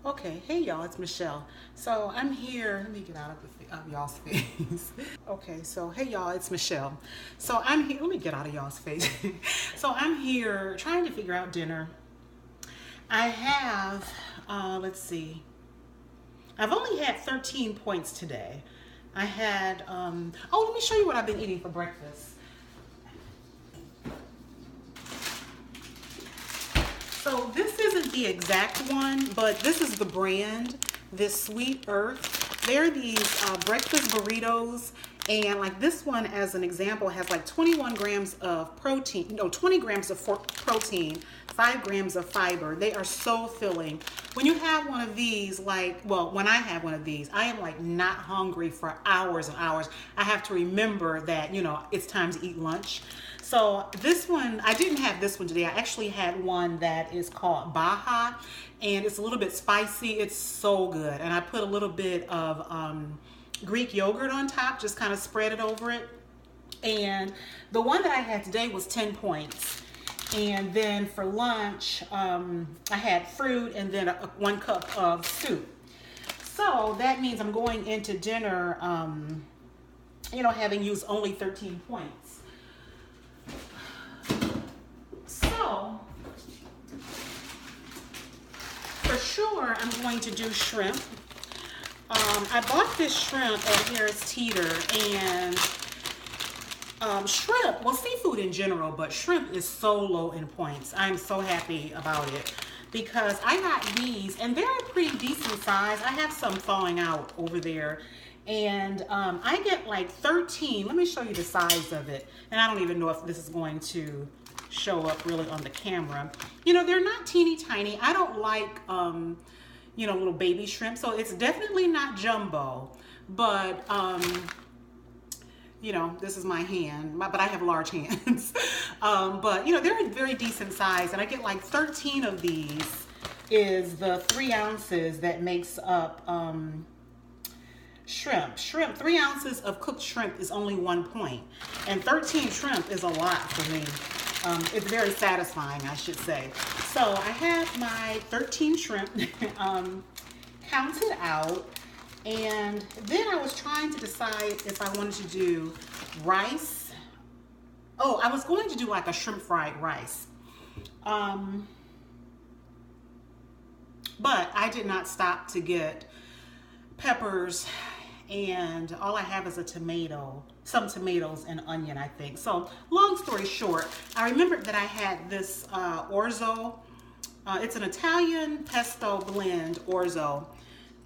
Okay, hey y'all, it's Michelle. So I'm here. Let me get out of y'all's face. Okay, so hey y'all, it's Michelle. So I'm here. Let me get out of y'all's face. So I'm here trying to figure out dinner. I have, let's see. I've only had 13 points today. I had, let me show you what I've been eating for breakfast. So this isn't the exact one, but this is the brand, this Sweet Earth. They're these breakfast burritos, and like this one, as an example, has like 21 grams of protein, no, 20 grams of protein, 5 grams of fiber. They are so filling. When you have one of these, when I have one of these, I am like not hungry for hours and hours. I have to remember that, it's time to eat lunch. So this one, I didn't have this one today. I actually had one that is called Baja, and it's a little bit spicy. It's so good. And I put a little bit of Greek yogurt on top, just kind of spread it over it. And the one that I had today was 10 points. And then for lunch, I had fruit and then 1 cup of soup. So that means I'm going into dinner, having used only 13 points. So, for sure, I'm going to do shrimp. I bought this shrimp at Harris Teeter, and shrimp, well, seafood in general, but shrimp is so low in points. I'm so happy about it because I got these, and they're a pretty decent size. I have some thawing out over there, and I get like 13. Let me show you the size of it, and I don't even know if this is going to show up really on the camera. They're not teeny tiny. I don't like little baby shrimp, so it's definitely not jumbo, but this is my hand, but I have large hands. But they're a very decent size, and I get like 13 of these. Is the 3 ounces that makes up shrimp. 3 ounces of cooked shrimp is only 1 point, and 13 shrimp is a lot for me. It's very satisfying, I should say. So I have my 13 shrimp counted out, and then I was trying to decide if I wanted to do rice. Oh, I was going to do like a shrimp fried rice. But I did not stop to get peppers, and all I have is a tomato, some tomatoes and onion, I think. So long story short, I remembered that I had this orzo. It's an Italian pesto blend orzo.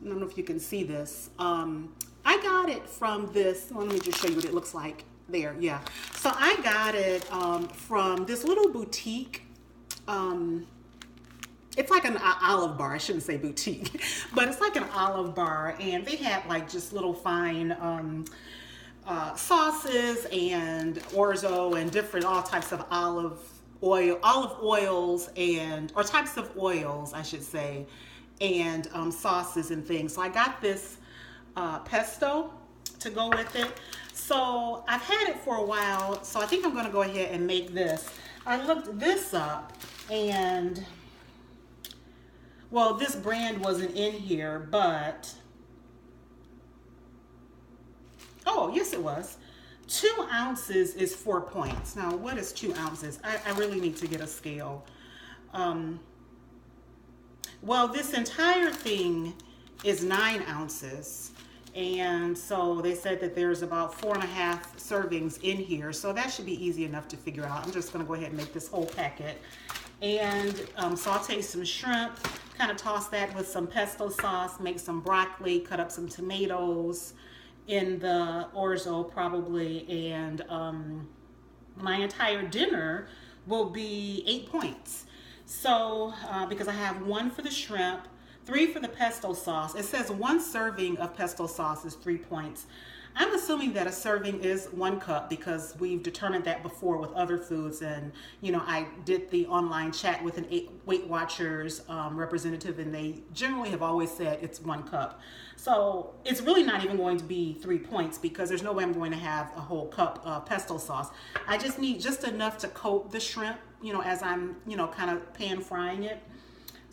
I don't know if you can see this. I got it from this, well, let me just show you what it looks like there. Yeah. So I got it from this little boutique. It's like an olive bar. I shouldn't say boutique, but it's like an olive bar, and they have like just little fine sauces and orzo and all types of olive oils or types of oils, I should say, and sauces and things. So I got this pesto to go with it. So I've had it for a while, so I think I'm going to go ahead and make this. I looked this up, and well, this brand wasn't in here, but oh, yes, it was. 2 ounces is 4 points. Now, what is 2 ounces? I really need to get a scale. Well, this entire thing is 9 ounces. And so they said that there's about 4.5 servings in here. So that should be easy enough to figure out. I'm just going to go ahead and make this whole packet. And saute some shrimp, kind of toss that with some pesto sauce, make some broccoli, cut up some tomatoes in the orzo probably, and my entire dinner will be 8 points. So because I have 1 for the shrimp, 3 for the pesto sauce. It says 1 serving of pesto sauce is 3 points. I'm assuming that a serving is 1 cup because we've determined that before with other foods, and I did the online chat with an Weight Watchers representative, and they generally have always said it's 1 cup. So it's really not even going to be 3 points because there's no way I'm going to have a whole cup of pesto sauce. I just need just enough to coat the shrimp, as I'm, kind of pan frying it.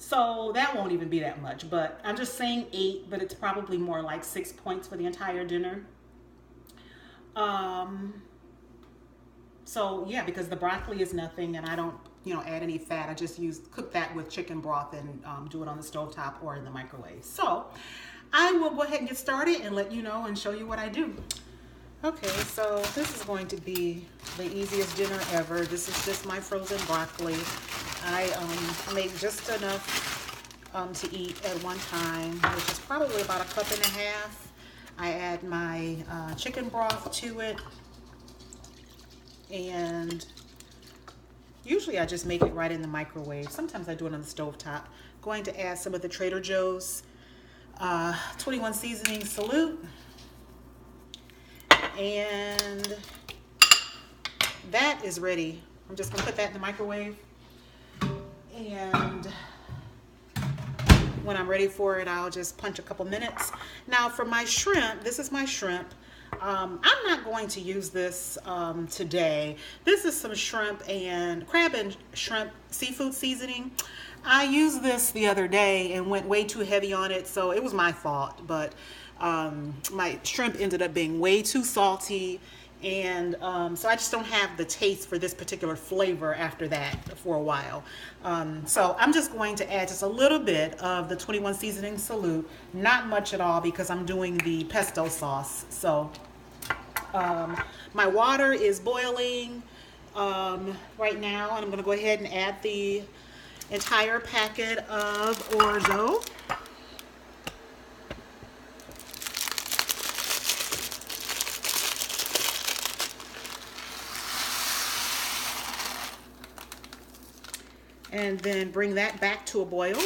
So that won't even be that much, but I'm just saying 8, but it's probably more like 6 points for the entire dinner. So yeah, because the broccoli is nothing and I don't, add any fat. I just cook that with chicken broth and do it on the stovetop or in the microwave. So I will go ahead and get started and let you know and show you what I do. Okay, so this is going to be the easiest dinner ever. This is just my frozen broccoli. I make just enough to eat at one time, which is probably about 1.5 cups. I add my chicken broth to it, and usually I just make it right in the microwave. Sometimes I do it on the stovetop. Going to add some of the Trader Joe's 21 seasoning salute. And that is ready. I'm just gonna put that in the microwave, and when I'm ready for it, I'll just punch a couple minutes. Now for my shrimp, this is my shrimp. I'm not going to use this today. This is some shrimp and crab and shrimp seafood seasoning. I used this the other day and went way too heavy on it, so it was my fault, but my shrimp ended up being way too salty, and so I just don't have the taste for this particular flavor after that for a while. So I'm just going to add just a little bit of the 21 seasoning salute, not much at all because I'm doing the pesto sauce. So my water is boiling right now, and I'm going to go ahead and add the entire packet of orzo. And then bring that back to a boil.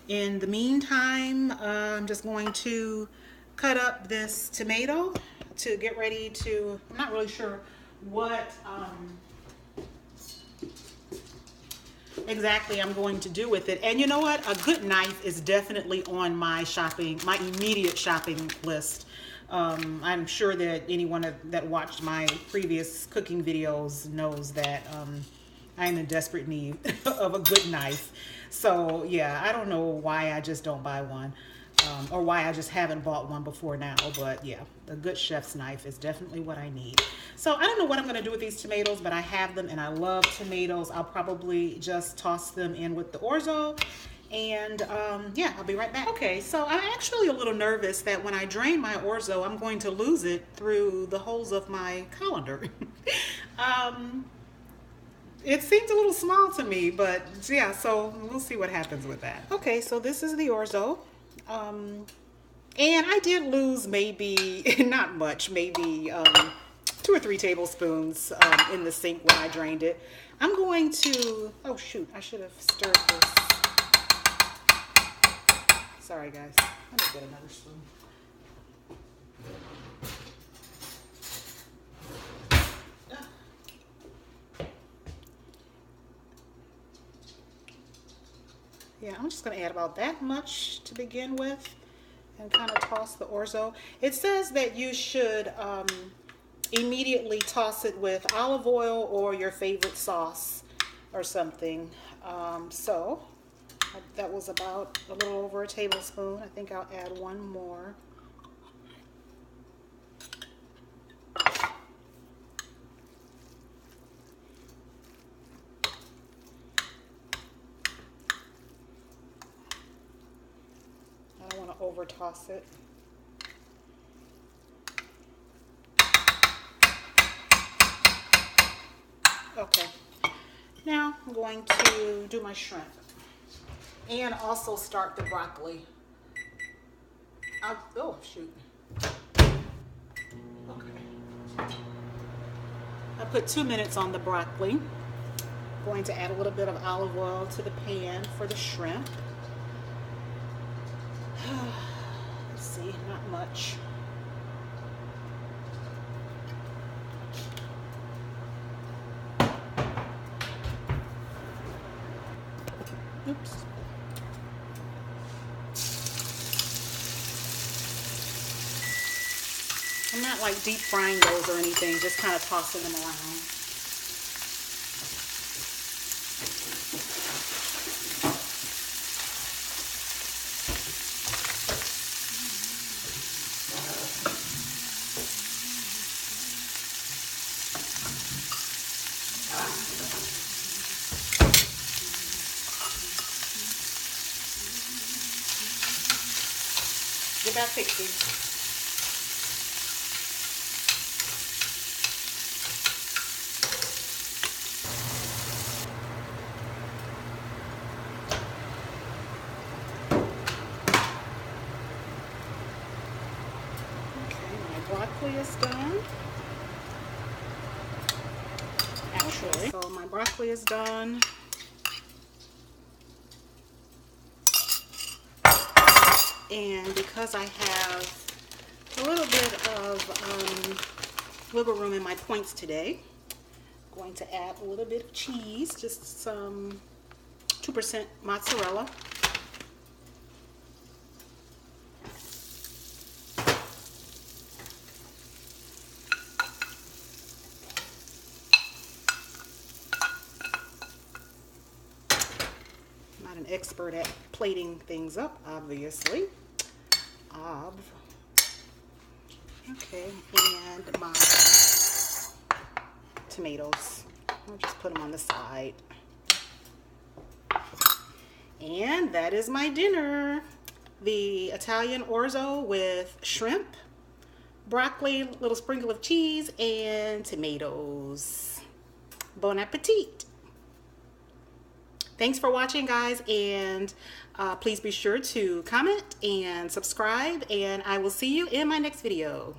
In the meantime, I'm just going to cut up this tomato to get ready to, I'm not really sure what exactly I'm going to do with it. And you know what? A good knife is definitely on my immediate shopping list. I'm sure that anyone that watched my previous cooking videos knows that I'm in desperate need of a good knife. So yeah, I don't know why I just don't buy one, or why I just haven't bought one before now, but yeah, a good chef's knife is definitely what I need. So I don't know what I'm gonna do with these tomatoes, but I have them and I love tomatoes. I'll probably just toss them in with the orzo, and yeah, I'll be right back. Okay, so I'm actually a little nervous that when I drain my orzo, I'm going to lose it through the holes of my colander. It seems a little small to me, but yeah, so we'll see what happens with that. Okay, so this is the orzo. And I did lose maybe, not much, maybe 2 or 3 tablespoons in the sink when I drained it. I'm going to, oh shoot, I should have stirred this. Sorry guys, let me get another spoon. Yeah, I'm just going to add about that much to begin with and kind of toss the orzo. It says that you should immediately toss it with olive oil or your favorite sauce or something. So that was about a little over a tablespoon. I think I'll add one more. Over toss it. Okay, now I'm going to do my shrimp and also start the broccoli. Oh shoot. Okay. I put 2 minutes on the broccoli. Going to add a little bit of olive oil to the pan for the shrimp. Let's see, not much. Oops. I'm not like deep frying those or anything, just kind of tossing them around. back quickly. Broccoli is done. Actually, so my broccoli is done. And because I have a little bit of wiggle room in my points today, I'm going to add a little bit of cheese, just some 2% mozzarella. An expert at plating things up, obviously. Okay, and my tomatoes. I'll just put them on the side. And that is my dinner. The Italian orzo with shrimp, broccoli, little sprinkle of cheese, and tomatoes. Bon appetit. Thanks for watching, guys, and please be sure to comment and subscribe, and I will see you in my next video.